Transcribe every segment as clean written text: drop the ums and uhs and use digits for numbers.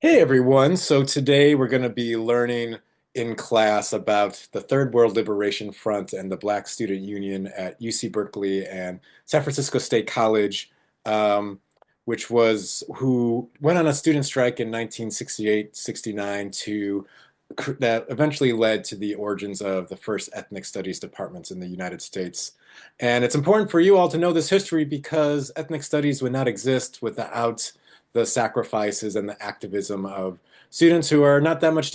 Hey everyone, so today we're going to be learning in class about the Third World Liberation Front and the Black Student Union at UC Berkeley and San Francisco State College, um, which was who went on a student strike in 1968-69 that eventually led to the origins of the first ethnic studies departments in the United States. And it's important for you all to know this history because ethnic studies would not exist without the sacrifices and the activism of students who are not that much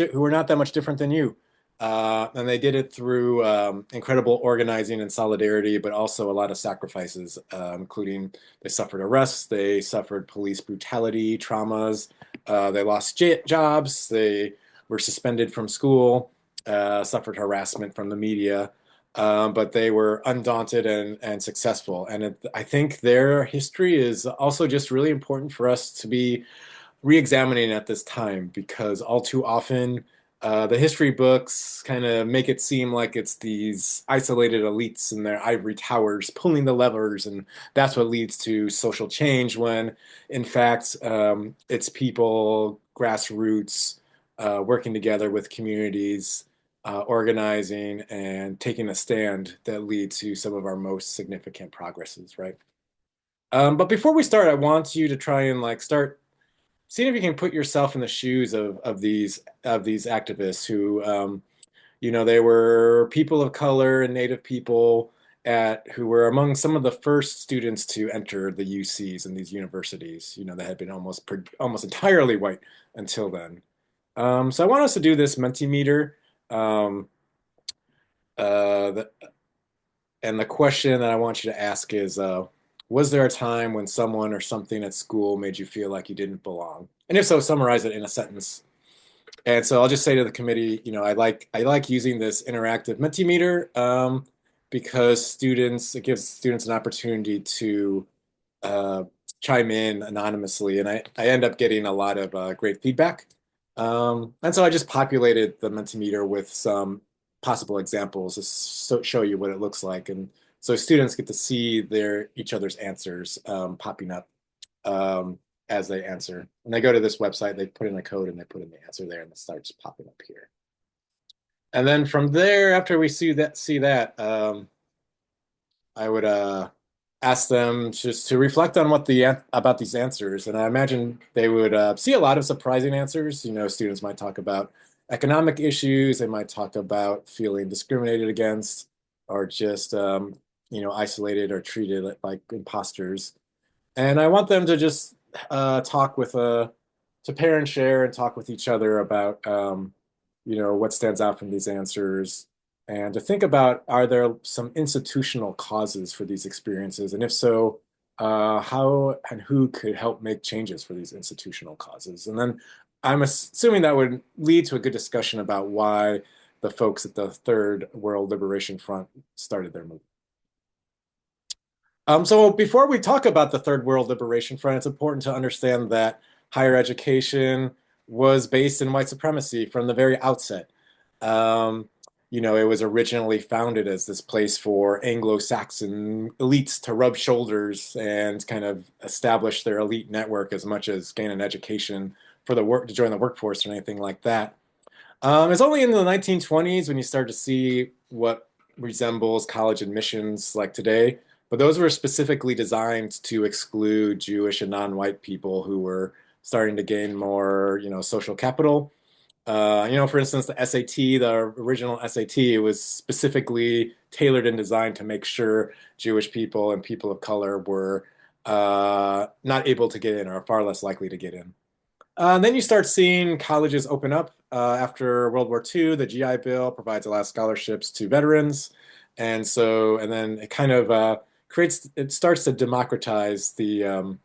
different than you. And they did it through incredible organizing and solidarity, but also a lot of sacrifices, including they suffered arrests, they suffered police brutality, traumas, they lost jobs, they were suspended from school, suffered harassment from the media. But they were undaunted and successful. And I think their history is also just really important for us to be re-examining at this time because all too often the history books kind of make it seem like it's these isolated elites in their ivory towers pulling the levers, and that's what leads to social change when, in fact, it's people, grassroots, working together with communities, organizing and taking a stand that lead to some of our most significant progresses, right? But before we start, I want you to try and start seeing if you can put yourself in the shoes of these activists who they were people of color and Native people who were among some of the first students to enter the UCs and these universities, that had been almost entirely white until then. So I want us to do this Mentimeter. Um, uh, the, and the question that I want you to ask is, was there a time when someone or something at school made you feel like you didn't belong? And if so, summarize it in a sentence. And so I'll just say to the committee, I like using this interactive Mentimeter because it gives students an opportunity to uh, chime in anonymously, and I end up getting a lot of great feedback. And so I just populated the Mentimeter with some possible examples to show you what it looks like, and so students get to see each other's answers popping up as they answer. When they go to this website, they put in a code and they put in the answer there, and it starts popping up here. And then from there, after we see that, I would ask them just to reflect on about these answers, and I imagine they would see a lot of surprising answers. Students might talk about economic issues, they might talk about feeling discriminated against, or just isolated or treated like imposters. And I want them to just talk to pair and share and talk with each other about what stands out from these answers, and to think about, are there some institutional causes for these experiences? And if so, how and who could help make changes for these institutional causes? And then I'm assuming that would lead to a good discussion about why the folks at the Third World Liberation Front started their movement. So before we talk about the Third World Liberation Front, it's important to understand that higher education was based in white supremacy from the very outset. Um, it was originally founded as this place for Anglo-Saxon elites to rub shoulders and kind of establish their elite network as much as gain an education for the work to join the workforce or anything like that. It's only in the 1920s when you start to see what resembles college admissions like today, but those were specifically designed to exclude Jewish and non-white people who were starting to gain more, social capital. For instance, the SAT, the original SAT, was specifically tailored and designed to make sure Jewish people and people of color were not able to get in or far less likely to get in. Then you start seeing colleges open up after World War II. The GI Bill provides a lot of scholarships to veterans, and then it kind of it starts to democratize the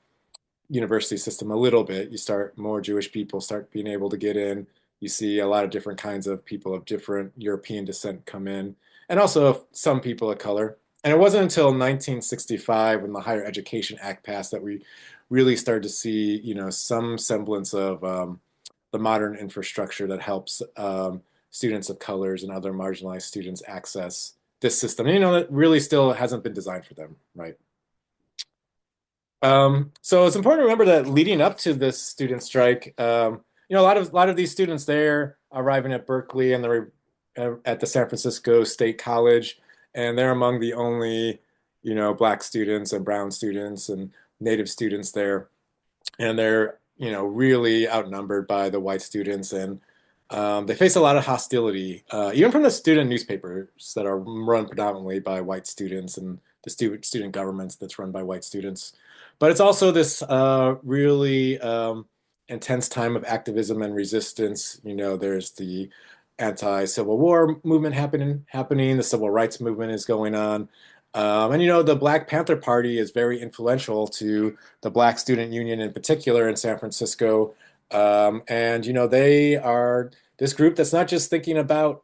university system a little bit. More Jewish people start being able to get in. You see a lot of different kinds of people of different European descent come in, and also some people of color. And it wasn't until 1965 when the Higher Education Act passed that we really started to see, some semblance of the modern infrastructure that helps students of colors and other marginalized students access this system. That really still hasn't been designed for them, right? So it's important to remember that leading up to this student strike, a lot of these students there arriving at Berkeley and they're at the San Francisco State College, and they're among the only, black students and brown students and native students there, and they're really outnumbered by the white students, and they face a lot of hostility, even from the student newspapers that are run predominantly by white students and the student governments that's run by white students. But it's also this really intense time of activism and resistance. There's the anti-Civil War movement happening. The Civil Rights movement is going on. And the Black Panther Party is very influential to the Black Student Union in particular in San Francisco. And they are this group that's not just thinking about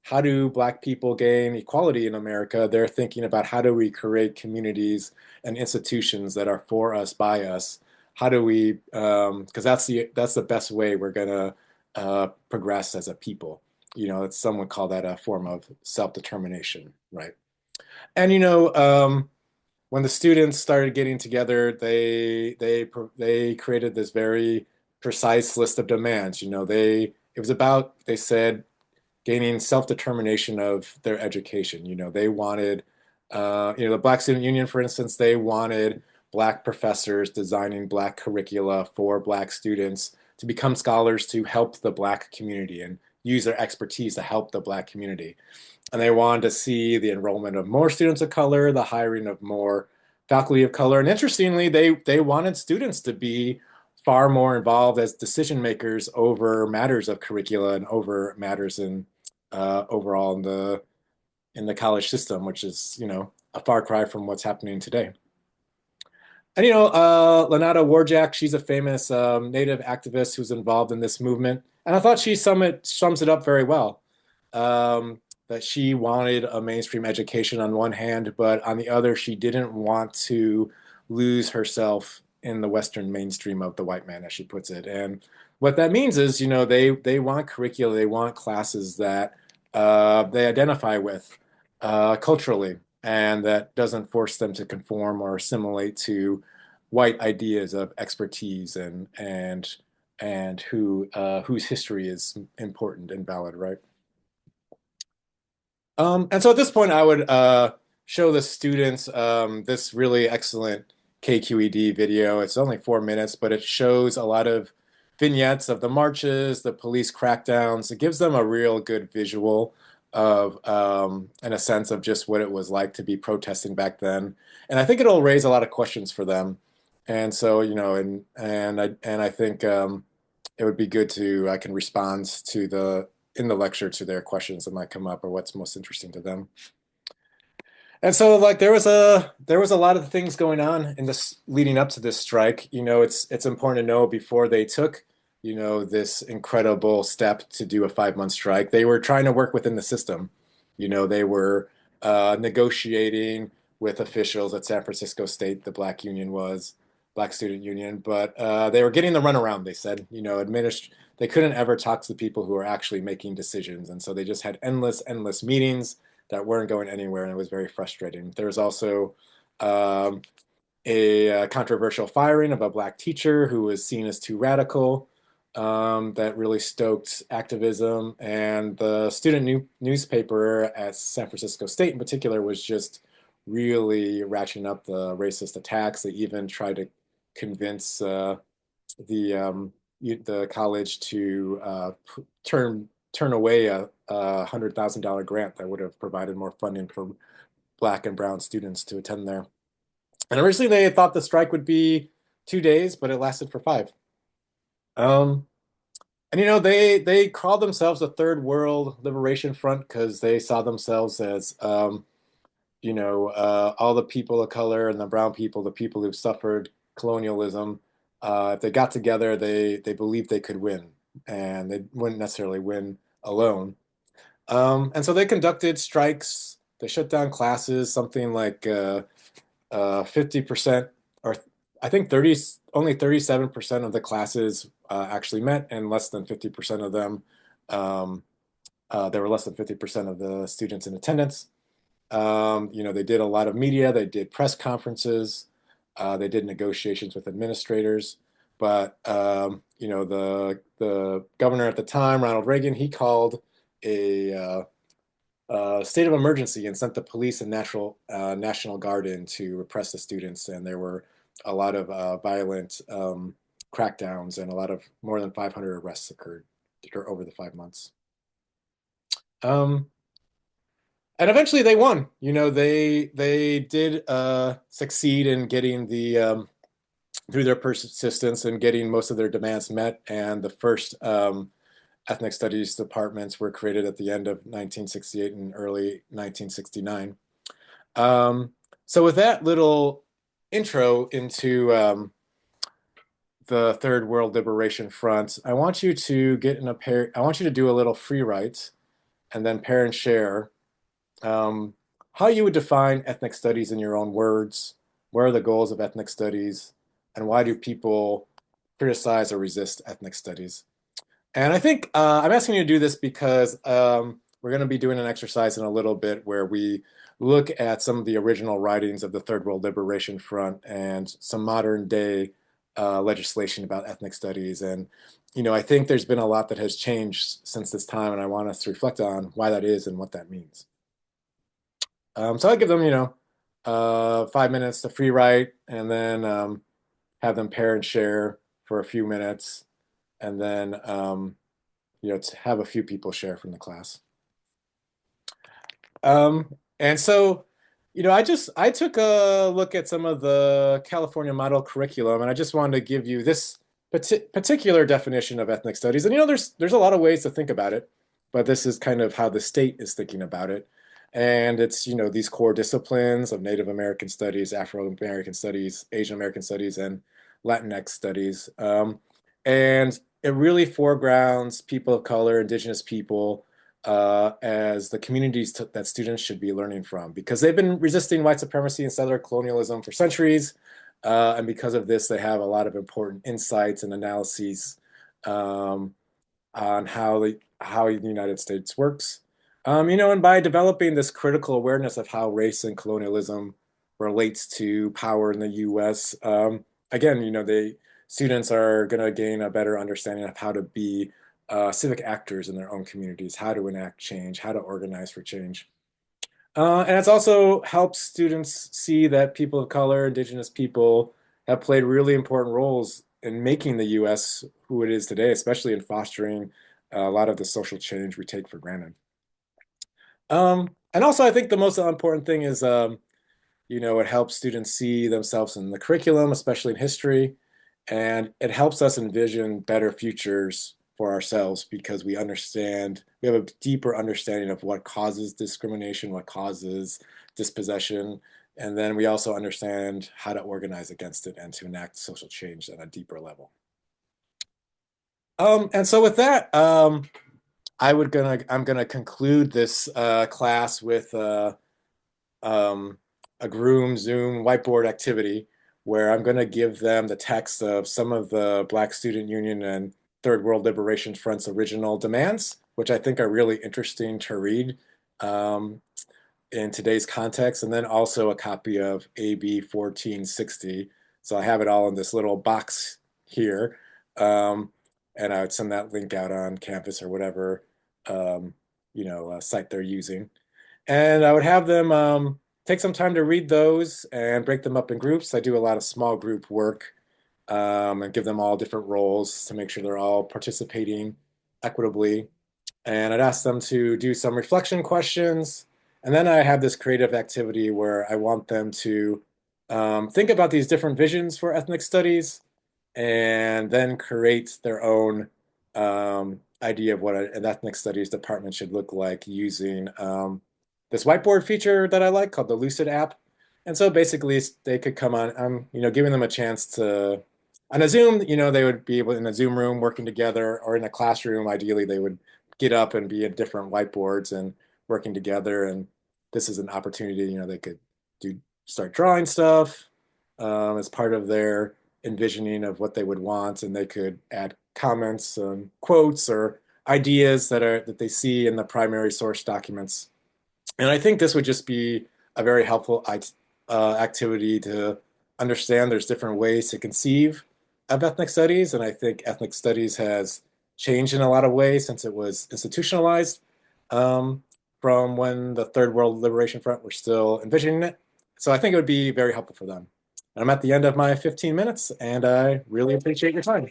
how do Black people gain equality in America. They're thinking about how do we create communities and institutions that are for us, by us. How do we? Because that's the best way we're gonna progress as a people. Some would call that a form of self-determination, right? And when the students started getting together, they created this very precise list of demands. It was about, they said, gaining self-determination of their education. They wanted, the Black Student Union, for instance, they wanted Black professors designing Black curricula for Black students to become scholars to help the Black community and use their expertise to help the Black community. And they wanted to see the enrollment of more students of color, the hiring of more faculty of color. And interestingly, they wanted students to be far more involved as decision makers over matters of curricula and over matters in overall in the college system, which is a far cry from what's happening today. And Lenata Warjack, she's a famous Native activist who's involved in this movement, and I thought she sums it up very well. That she wanted a mainstream education on one hand, but on the other, she didn't want to lose herself in the Western mainstream of the white man, as she puts it. And what that means is, they want curricula, they want classes that they identify with culturally, and that doesn't force them to conform or assimilate to white ideas of expertise and whose history is important and valid, right? And so at this point, I would show the students this really excellent KQED video. It's only 4 minutes, but it shows a lot of vignettes of the marches, the police crackdowns. It gives them a real good visual of and a sense of just what it was like to be protesting back then. And I think it'll raise a lot of questions for them. And so, and I think it would be good to I can respond to the in the lecture to their questions that might come up or what's most interesting to them. And so like there was a lot of things going on in this leading up to this strike. It's important to know before they took, this incredible step to do a 5 month strike, they were trying to work within the system. They were negotiating with officials at San Francisco State, the Black Union was, Black Student Union, but they were getting the runaround, they said. They couldn't ever talk to the people who were actually making decisions. And so they just had endless meetings that weren't going anywhere, and it was very frustrating. There was also a controversial firing of a Black teacher who was seen as too radical, that really stoked activism. And the student newspaper at San Francisco State in particular was just really ratcheting up the racist attacks. They even tried to convince the college to turn away a $100,000 grant that would have provided more funding for Black and brown students to attend there. And originally they thought the strike would be 2 days, but it lasted for 5. Um, and they called themselves the Third World Liberation Front because they saw themselves as all the people of color and the brown people, the people who've suffered colonialism. If they got together, they believed they could win, and they wouldn't necessarily win alone. And so they conducted strikes. They shut down classes, something like 50%, or I think only 37% of the classes actually met, and less than 50% of them, there were less than 50% of the students in attendance. They did a lot of media, they did press conferences, they did negotiations with administrators. but the governor at the time, Ronald Reagan, he called a state of emergency and sent the police and National Guard in to repress the students, and there were a lot of violent crackdowns and a lot of more than 500 arrests occurred over the 5 months. Um, and eventually they won. They did succeed in getting through their persistence and getting most of their demands met, and the first ethnic studies departments were created at the end of 1968 and early 1969. Um, so with that little intro into the Third World Liberation Front, I want you to get in a pair. I want you to do a little free write and then pair and share um, how you would define ethnic studies in your own words. What are the goals of ethnic studies, and why do people criticize or resist ethnic studies? And I think I'm asking you to do this because we're going to be doing an exercise in a little bit where we look at some of the original writings of the Third World Liberation Front and some modern day legislation about ethnic studies. And, I think there's been a lot that has changed since this time, and I want us to reflect on why that is and what that means. So I give them, 5 minutes to free write, and then have them pair and share for a few minutes, and then to have a few people share from the class. And so, I took a look at some of the California model curriculum, and I just wanted to give you this particular definition of ethnic studies. And there's a lot of ways to think about it, but this is kind of how the state is thinking about it. And it's, these core disciplines of Native American studies, Afro American studies, Asian American studies, and Latinx studies. And it really foregrounds people of color, indigenous people, as the communities that students should be learning from, because they've been resisting white supremacy and settler colonialism for centuries. And because of this, they have a lot of important insights and analyses on how the United States works. And by developing this critical awareness of how race and colonialism relates to power in the U.S., again, students are going to gain a better understanding of how to be civic actors in their own communities, how to enact change, how to organize for change. And it's also helps students see that people of color, indigenous people, have played really important roles in making the U.S. who it is today, especially in fostering a lot of the social change we take for granted. And also, I think the most important thing is, it helps students see themselves in the curriculum, especially in history, and it helps us envision better futures for ourselves because we have a deeper understanding of what causes discrimination, what causes dispossession, and then we also understand how to organize against it and to enact social change at a deeper level. And so with that, I'm gonna conclude this class with a Groom Zoom whiteboard activity where I'm gonna give them the text of some of the Black Student Union and Third World Liberation Front's original demands, which I think are really interesting to read in today's context, and then also a copy of AB 1460. So I have it all in this little box here. And I would send that link out on campus or whatever site they're using. And I would have them take some time to read those and break them up in groups. I do a lot of small group work and give them all different roles to make sure they're all participating equitably. And I'd ask them to do some reflection questions. And then I have this creative activity where I want them to think about these different visions for ethnic studies and then create their own idea of what an ethnic studies department should look like using this whiteboard feature that I like called the Lucid app. And so basically they could come on, I'm, giving them a chance to, on a Zoom, they would be able in a Zoom room working together, or in a classroom, ideally they would get up and be at different whiteboards and working together. And this is an opportunity, they could start drawing stuff as part of their envisioning of what they would want, and they could add comments, quotes, or ideas that they see in the primary source documents. And I think this would just be a very helpful activity to understand there's different ways to conceive of ethnic studies, and I think ethnic studies has changed in a lot of ways since it was institutionalized um, from when the Third World Liberation Front were still envisioning it. So I think it would be very helpful for them. I'm at the end of my 15 minutes, and I really appreciate your time.